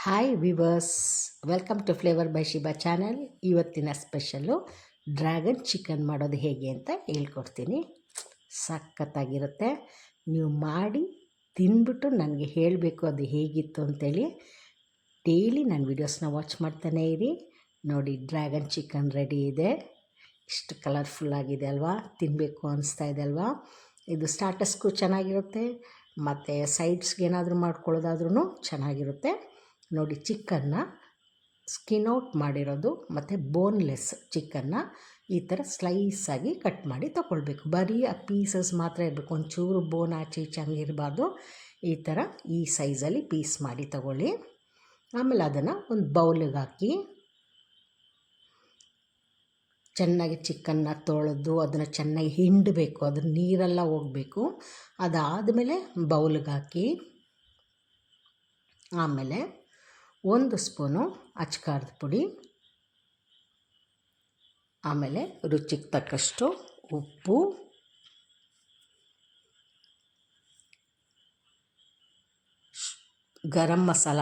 Hi viewers, welcome to flavour by Shiba channel. ಇವತ್ತಿನ special dragon chicken ಮಾಡೋದು ಹೇಗೆ ಅಂತ ಹೇಳ್ಕೊಡ್ತೀನಿ. ಸಖತ್ತಾಗಿರುತ್ತೆ. ನೀವು ಮಾಡಿ ತಿಂದ್ಬಿಟ್ಟು ನನಗೆ ಹೇಳಬೇಕು ಅದು ಹೇಗಿತ್ತು ಅಂತೇಳಿ. ಡೈಲಿ ನಾನು ವೀಡಿಯೋಸ್ನ ವಾಚ್ ಮಾಡ್ತಾನೇ ಇರಿ. ನೋಡಿ, ಡ್ರ್ಯಾಗನ್ ಚಿಕನ್ ರೆಡಿ ಇದೆ. ಇಷ್ಟು ಕಲರ್ಫುಲ್ಲಾಗಿದೆ ಅಲ್ವಾ, ತಿನ್ನಬೇಕು ಅನಿಸ್ತಾ ಇದೆ ಅಲ್ವಾ. ಇದು ಸ್ಟಾರ್ಟರ್ಸ್ಗೂ ಚೆನ್ನಾಗಿರುತ್ತೆ, ಮತ್ತು ಸೈಡ್ಸ್ಗೆ ಏನಾದರೂ ಮಾಡ್ಕೊಳ್ಳೋದಾದ್ರೂ ಚೆನ್ನಾಗಿರುತ್ತೆ. ನೋಡಿ, ಚಿಕನ್ನ ಸ್ಕಿನ್ ಔಟ್ ಮಾಡಿರೋದು ಮತ್ತು ಬೋನ್ಲೆಸ್ ಚಿಕನ್ನ ಈ ಥರ ಸ್ಲೈಸಾಗಿ ಕಟ್ ಮಾಡಿ ತೊಗೊಳ್ಬೇಕು. ಬರೀ ಆ ಪೀಸಸ್ ಮಾತ್ರ ಇರಬೇಕು, ಒಂಚೂರು ಬೋನ್ ಆಚೆ ಈಚೆ ಹಂಗಿರಬಾರ್ದು. ಈ ಥರ ಈ ಸೈಜಲ್ಲಿ ಪೀಸ್ ಮಾಡಿ ತಗೊಳ್ಳಿ. ಆಮೇಲೆ ಅದನ್ನು ಒಂದು ಬೌಲಿಗೆ ಹಾಕಿ ಚೆನ್ನಾಗಿ ಚಿಕನ್ನ ತೊಳೆದು ಅದನ್ನು ಚೆನ್ನಾಗಿ ಹಿಂಡಬೇಕು. ಅದ್ರ ನೀರೆಲ್ಲ ಹೋಗಬೇಕು. ಅದಾದಮೇಲೆ ಬೌಲಿಗೆ ಹಾಕಿ, ಆಮೇಲೆ 1 ಸ್ಪೂನು ಅಚ್ಕಾರದ ಪುಡಿ, ಆಮೇಲೆ ರುಚಿಗೆ ತಕ್ಕಷ್ಟು ಉಪ್ಪು, ಗರಂ ಮಸಾಲ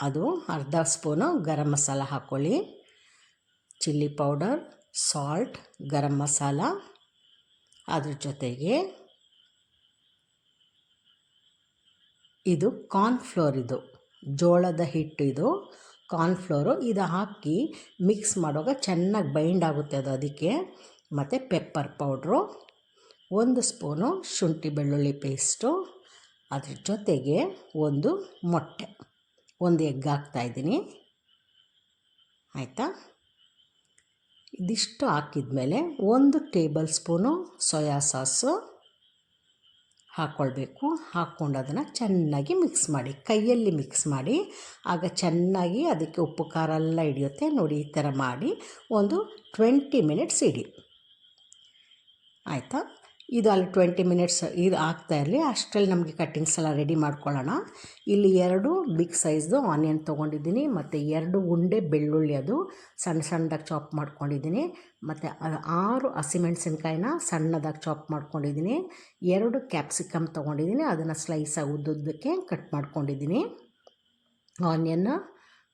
ಅದು ಅರ್ಧ ಸ್ಪೂನು ಗರಂ ಮಸಾಲ ಹಾಕ್ಕೊಳ್ಳಿ, chilli powder, salt, garam masala. ಅದ್ರ ಜೊತೆಗೆ ಇದು ಕಾರ್ನ್ಫ್ಲೋರ್, ಇದು ಜೋಳದ ಹಿಟ್ಟು, ಇದು ಕಾರ್ನ್ಫ್ಲೋರು. ಇದು ಹಾಕಿ ಮಿಕ್ಸ್ ಮಾಡುವಾಗ ಚೆನ್ನಾಗಿ ಬೈಂಡ್ ಆಗುತ್ತೆ ಅದು, ಅದಕ್ಕೆ. ಮತ್ತು ಪೆಪ್ಪರ್ ಪೌಡ್ರು, 1 ಸ್ಪೂನು ಶುಂಠಿ ಬೆಳ್ಳುಳ್ಳಿ ಪೇಸ್ಟು, ಅದ್ರ ಜೊತೆಗೆ 1 ಮೊಟ್ಟೆ, 1 ಎಗ್ ಹಾಕ್ತಾಯಿದ್ದೀನಿ. ಆಯಿತಾ? ಇದಿಷ್ಟು ಹಾಕಿದ್ಮೇಲೆ 1 ಟೇಬಲ್ ಸ್ಪೂನು ಸೋಯಾ ಸಾಸು ಹಾಕ್ಕೊಳ್ಬೇಕು. ಹಾಕ್ಕೊಂಡು ಅದನ್ನು ಚೆನ್ನಾಗಿ ಮಿಕ್ಸ್ ಮಾಡಿ, ಕೈಯಲ್ಲಿ ಮಿಕ್ಸ್ ಮಾಡಿ. ಆಗ ಚೆನ್ನಾಗಿ ಅದಕ್ಕೆ ಉಪ್ಪು ಖಾರ ಎಲ್ಲ ಹಿಡಿಯುತ್ತೆ. ನೋಡಿ, ಈ ಥರ ಮಾಡಿ ಒಂದು 20 ಮಿನಿಟ್ಸ್ ಇಡಿ. ಆಯಿತಾ? ಇದು ಅಲ್ಲಿ 20 ಮಿನಿಟ್ಸ್ ಇದು ಆಗ್ತಾಯಿರಲಿ. ಅಷ್ಟರಲ್ಲಿ ನಮಗೆ ಕಟ್ಟಿಂಗ್ಸ್ ಎಲ್ಲ ರೆಡಿ ಮಾಡ್ಕೊಳ್ಳೋಣ. ಇಲ್ಲಿ 2 ಬಿಗ್ ಸೈಜ್ದು ಆನಿಯನ್ ತೊಗೊಂಡಿದ್ದೀನಿ, ಮತ್ತು 2 ಉಂಡೆ ಬೆಳ್ಳುಳ್ಳಿ, ಅದು ಸಣ್ಣ ಸಣ್ಣದಾಗಿ ಚಾಪ್ ಮಾಡ್ಕೊಂಡಿದ್ದೀನಿ, ಮತ್ತು 6 ಹಸಿಮೆಣಸಿನ್ಕಾಯಿನ ಸಣ್ಣದಾಗಿ ಚಾಪ್ ಮಾಡ್ಕೊಂಡಿದ್ದೀನಿ, 2 ಕ್ಯಾಪ್ಸಿಕಮ್ ತೊಗೊಂಡಿದ್ದೀನಿ, ಅದನ್ನು ಸ್ಲೈಸಾಗಿ ಉದ್ದುದ್ದಕ್ಕೆ ಕಟ್ ಮಾಡ್ಕೊಂಡಿದ್ದೀನಿ. ಆನಿಯನ್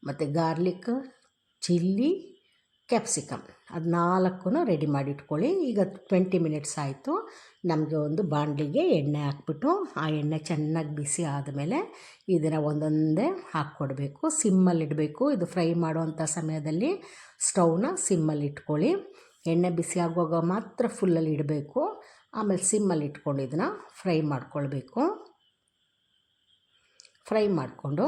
ಮತ್ತು ಗಾರ್ಲಿಕ್, ಚಿಲ್ಲಿ, ಕ್ಯಾಪ್ಸಿಕಮ್, ಅದು 4 ರೆಡಿ ಮಾಡಿ ಇಟ್ಕೊಳ್ಳಿ. ಈಗ 20 ಮಿನಿಟ್ಸ್ ಆಯಿತು. ನಮಗೆ ಒಂದು ಬಾಣಲಿಗೆ ಎಣ್ಣೆ ಹಾಕ್ಬಿಟ್ಟು, ಆ ಎಣ್ಣೆ ಚೆನ್ನಾಗಿ ಬಿಸಿ ಆದಮೇಲೆ ಇದನ್ನು ಒಂದೊಂದೇ ಹಾಕ್ಕೊಡ್ಬೇಕು. ಸಿಮ್ಮಲ್ಲಿಡಬೇಕು. ಇದು ಫ್ರೈ ಮಾಡುವಂಥ ಸಮಯದಲ್ಲಿ ಸ್ಟವ್ನ ಸಿಮ್ಮಲ್ಲಿ ಇಟ್ಕೊಳ್ಳಿ. ಎಣ್ಣೆ ಬಿಸಿ ಆಗುವಾಗ ಮಾತ್ರ ಫುಲ್ಲಲ್ಲಿ ಇಡಬೇಕು. ಆಮೇಲೆ ಸಿಮ್ಮಲ್ಲಿ ಇಟ್ಕೊಂಡು ಇದನ್ನು ಫ್ರೈ ಮಾಡ್ಕೊಳ್ಬೇಕು. ಫ್ರೈ ಮಾಡಿಕೊಂಡು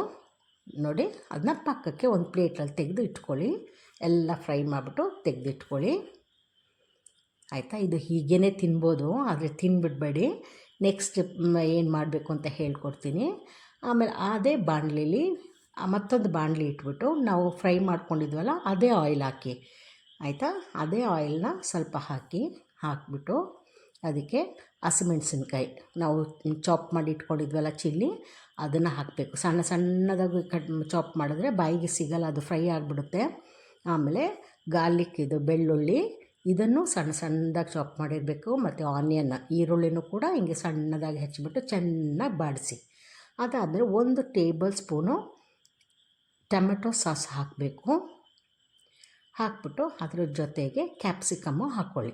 ನೋಡಿ, ಅದನ್ನ ಪಕ್ಕಕ್ಕೆ ಒಂದು ಪ್ಲೇಟಲ್ಲಿ ತೆಗೆದು ಇಟ್ಕೊಳ್ಳಿ. ಎಲ್ಲ ಫ್ರೈ ಮಾಡಿಬಿಟ್ಟು ತೆಗೆದಿಟ್ಕೊಳ್ಳಿ. ಆಯಿತಾ? ಇದು ಹೀಗೇ ತಿನ್ಬೋದು, ಆದರೆ ತಿನ್ಬಿಡಬೇಡಿ. ನೆಕ್ಸ್ಟ್ ಏನು ಮಾಡಬೇಕು ಅಂತ ಹೇಳ್ಕೊಡ್ತೀನಿ. ಆಮೇಲೆ ಅದೇ ಬಾಣಲಿಲಿ ಮತ್ತೊಂದು ಬಾಣಲಿ ಇಟ್ಬಿಟ್ಟು ನಾವು ಫ್ರೈ ಮಾಡ್ಕೊಂಡಿದ್ವಲ್ಲ, ಅದೇ ಆಯಿಲ್ ಹಾಕಿ. ಆಯಿತಾ? ಅದೇ ಆಯಿಲ್ನ ಸ್ವಲ್ಪ ಹಾಕಿಬಿಟ್ಟು ಅದಕ್ಕೆ ಹಸಿಮೆಣ್ಸಿನ್ಕಾಯಿ ನಾವು ಚಾಪ್ ಮಾಡಿ ಇಟ್ಕೊಂಡಿದ್ವಲ್ಲ, ಚಿಲ್ಲಿ, ಅದನ್ನು ಹಾಕಬೇಕು. ಸಣ್ಣ ಸಣ್ಣದಾಗಿ ಚಾಪ್ ಮಾಡಿದ್ರೆ ಬಾಯಿಗೆ ಸಿಗಲ್ಲ, ಅದು ಫ್ರೈ ಆಗಿಬಿಡುತ್ತೆ. ಆಮೇಲೆ ಗಾರ್ಲಿಕ್, ಇದು ಬೆಳ್ಳುಳ್ಳಿ, ಇದನ್ನು ಸಣ್ಣ ಸಣ್ಣದಾಗಿ ಚಾಪ್ ಮಾಡಿರಬೇಕು. ಮತ್ತು ಆನಿಯನ್, ಈರುಳ್ಳಿನೂ ಕೂಡ ಹಿಂಗೆ ಸಣ್ಣದಾಗಿ ಹೆಚ್ಚಿಬಿಟ್ಟು ಚೆನ್ನಾಗಿ ಬಾಡಿಸಿ. ಅದಾದಮೇಲೆ 1 ಟೇಬಲ್ ಸ್ಪೂನು ಟೊಮೆಟೊ ಸಾಸ್ ಹಾಕಬೇಕು. ಹಾಕ್ಬಿಟ್ಟು ಅದ್ರ ಜೊತೆಗೆ ಕ್ಯಾಪ್ಸಿಕಮ್ಮು ಹಾಕ್ಕೊಳ್ಳಿ.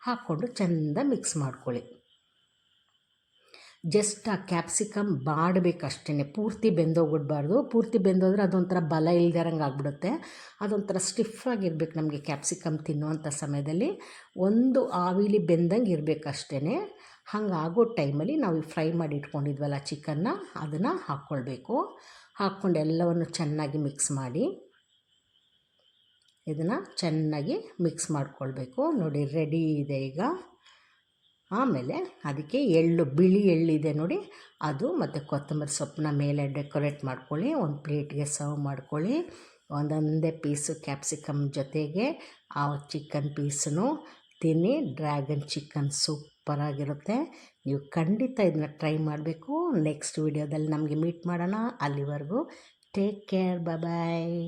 ಹಾಕ್ಕೊಂಡು ಚೆಂದ ಮಿಕ್ಸ್ ಮಾಡ್ಕೊಳ್ಳಿ. ಜಸ್ಟ್ ಆ ಕ್ಯಾಪ್ಸಿಕಮ್ ಬಾಡಬೇಕಷ್ಟೇ, ಪೂರ್ತಿ ಬೆಂದೋಗ್ಬಿಡ್ಬಾರ್ದು. ಪೂರ್ತಿ ಬೆಂದೋದ್ರೆ ಅದೊಂಥರ ಬಲ ಇಲ್ದಿರಂಗೆ ಆಗಿಬಿಡುತ್ತೆ. ಅದೊಂಥರ ಸ್ಟಿಫಾಗಿರ್ಬೇಕು ನಮಗೆ ಕ್ಯಾಪ್ಸಿಕಮ್ ತಿನ್ನುವಂಥ ಸಮಯದಲ್ಲಿ. ಒಂದು ಆವಿಲಿ ಬೆಂದಂಗೆ ಇರಬೇಕಷ್ಟೇ. ಹಾಗಾಗೋ ಟೈಮಲ್ಲಿ ನಾವು ಫ್ರೈ ಮಾಡಿ ಇಟ್ಕೊಂಡಿದ್ವಲ್ಲ ಚಿಕನ್ನ, ಅದನ್ನು ಹಾಕ್ಕೊಳ್ಬೇಕು. ಹಾಕ್ಕೊಂಡು ಎಲ್ಲವನ್ನು ಚೆನ್ನಾಗಿ ಮಿಕ್ಸ್ ಮಾಡಿ, ಇದನ್ನು ಚೆನ್ನಾಗಿ ಮಿಕ್ಸ್ ಮಾಡ್ಕೊಳ್ಬೇಕು. ನೋಡಿ, ರೆಡಿ ಇದೆ ಈಗ. ಆಮೇಲೆ ಅದಕ್ಕೆ ಬಿಳಿ ಎಳ್ಳಿದೆ ನೋಡಿ, ಅದು ಮತ್ತು ಕೊತ್ತಂಬರಿ ಸೊಪ್ಪನ್ನ ಮೇಲೆ ಡೆಕೋರೇಟ್ ಮಾಡ್ಕೊಳ್ಳಿ. ಒಂದು ಪ್ಲೇಟ್ಗೆ ಸರ್ವ್ ಮಾಡ್ಕೊಳ್ಳಿ. ಒಂದೊಂದೇ ಪೀಸು ಕ್ಯಾಪ್ಸಿಕಮ್ ಜೊತೆಗೆ ಆ ಚಿಕನ್ ಪೀಸನ್ನು ತಿನ್ನಿ. ಡ್ರ್ಯಾಗನ್ ಚಿಕನ್ ಸೂಪರಾಗಿರುತ್ತೆ. ನೀವು ಖಂಡಿತ ಇದನ್ನ ಟ್ರೈ ಮಾಡಬೇಕು. ನೆಕ್ಸ್ಟ್ ವಿಡಿಯೋದಲ್ಲಿ ನಮಗೆ ಮೀಟ್ ಮಾಡೋಣ. ಅಲ್ಲಿವರೆಗೂ ಟೇಕ್ ಕೇರ್, ಬಾಯ್.